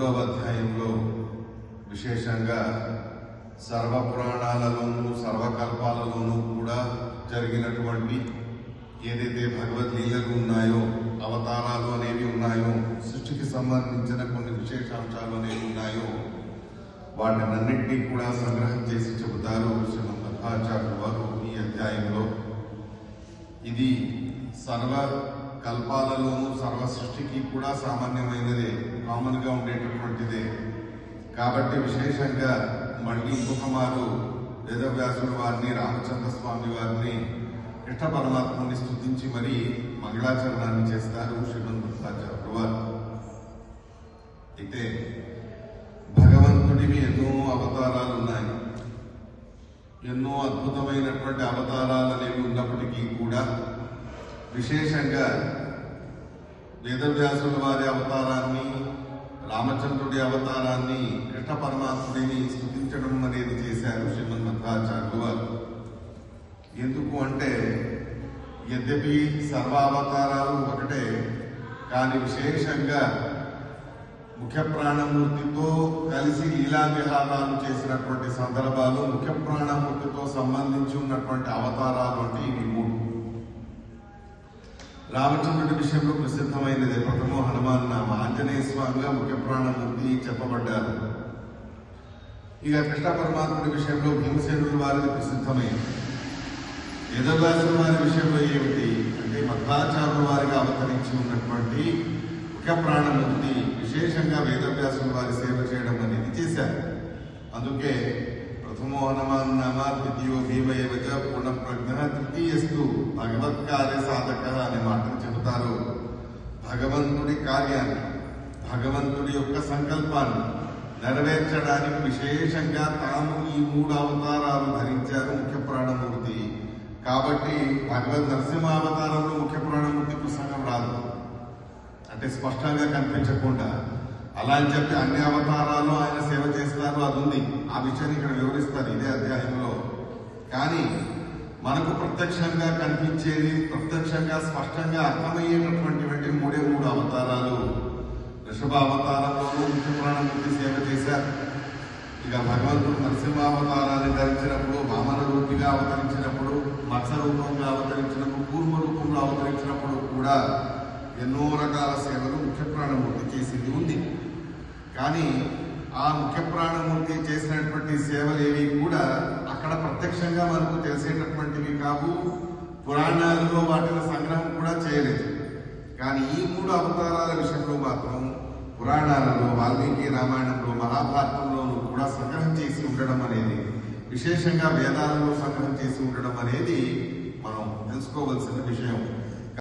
3వ అధ్యాయంలో విశేషంగా సర్వపురాణాలలోనూ సర్వకల్పాలలోనూ కూడా జరిగినటువంటి ఏదైతే భగవద్లీలలు ఉన్నాయో, అవతారాలు అనేవి ఉన్నాయో, సృష్టికి సంబంధించిన కొన్ని విశేషాంశాలు అనేవి ఉన్నాయో, వాటినన్నింటినీ కూడా సంగ్రహం చేసి చెబుతారు శ్రీమద్ మధ్వాచార్యుల వారు ఈ అధ్యాయంలో. ఇది సర్వ కల్పాలలోనూ సర్వ సృష్టికి కూడా సామాన్యమైనదే, కామన్గా ఉండేటటువంటిదే. కాబట్టి విశేషంగా మళ్ళీ ఇంకొక మారు వేదవ్యాసుల వారిని, రామచంద్ర స్వామి వారిని, కృష్ణ పరమాత్మని స్తుతించి మరీ మంగళాచరణాన్ని చేస్తారు శ్రీమద్ మధ్వాచార్యుల వారు. అయితే భగవంతుడివి ఎన్నో అవతారాలు ఉన్నాయి. ఎన్నో అద్భుతమైనటువంటి అవతారాలు అనేవి ఉన్నప్పటికీ కూడా విశేషంగా వేదవ్యాసుల వారి అవతారాన్ని, రామచంద్రుడి అవతారాన్ని, కృష్ణ పరమాత్ముడిని స్తుతించడం అనేది చేశారు శ్రీమద్ మధ్వాచార్యుల వారు. ఎందుకు అంటే యద్యపి సర్వావతారాలు ఒకటే, కానీ విశేషంగా ముఖ్య ప్రాణమూర్తితో కలిసి లీలా విహారాలు చేసినటువంటి సందర్భాలు, ముఖ్య ప్రాణమూర్తితో సంబంధించి ఉన్నటువంటి అవతారాలు అంటే ఇవి 3. రామచంద్రుడి విషయంలో ప్రసిద్ధమైనది ప్రథమో హనుమాన్ నామ, ఆంజనేయ స్వామిగా ముఖ్య ప్రాణమూర్తి చెప్పబడ్డారు. ఇక కృష్ణ పరమాత్ముడి విషయంలో భీమసేనుల వారిది ప్రసిద్ధమైంది. వేదవ్యాసుల వారి విషయంలో ఏమిటి అంటే మధ్వాచార్యుల వారిగా అవతరించి ఉన్నటువంటి ముఖ్య ప్రాణమూర్తి విశేషంగా వేదవ్యాసుల వారి సేవ చేయడం అనేది చేశారు. అందుకే ప్రథమో హనుమాన్ నామ, ద్వితీయో భీమయేవచ పూర్ణప్రజ్ఞ, తృతీయస్తు భగవత్కార్య సాధక అనే మాటను చెబుతారు. భగవంతుడి కార్యాన్ని, భగవంతుడి యొక్క సంకల్పాన్ని నెరవేర్చడానికి విశేషంగా తాను ఈ 3 అవతారాలు ధరించారు ముఖ్య ప్రాణమూర్తి. కాబట్టి భగవద్ నరసింహావతారంలో ముఖ్య ప్రాణమూర్తి ప్రసంగం రాదు, అంటే స్పష్టంగా కనిపించకుండా. అలా అని చెప్పి అన్ని అవతారాలు ఆయన సేవ చేస్తారు అది ఉంది, ఆ విషయాన్ని ఇక్కడ వివరిస్తారు ఇదే అధ్యాయంలో. కానీ మనకు ప్రత్యక్షంగా కనిపించేది, ప్రత్యక్షంగా స్పష్టంగా అర్థమయ్యేటటువంటి 3 అవతారాలు. వృషభావతారంలోనూ ముఖ్య ప్రాణమూర్తి సేవ చేశారు. ఇక భగవంతుడు నరసింహావతారాన్ని ధరించినప్పుడు, వామన రూపిగా అవతరించినప్పుడు, మత్స్య రూపంగా అవతరించినప్పుడు, కూర్మ రూపంలో అవతరించినప్పుడు కూడా ఎన్నో రకాల సేవలు ముఖ్య ప్రాణమూర్తి చేసింది ఉంది. కానీ ఆ ముఖ్య ప్రాణమూర్తి చేసినటువంటి సేవలేవి కూడా అక్కడ ప్రత్యక్షంగా మనకు తెలిసేటటువంటివి కావు. పురాణాలలో వాటిని సంగ్రహం కూడా చేయలేదు. కానీ ఈ 3 అవతారాల విషయంలో మాత్రం పురాణాలలో, వాల్మీకి రామాయణంలో, మహాభారతంలోనూ కూడా సంగ్రహం చేసి ఉండడం అనేది, విశేషంగా వేదాలలో సంగ్రహం చేసి ఉండడం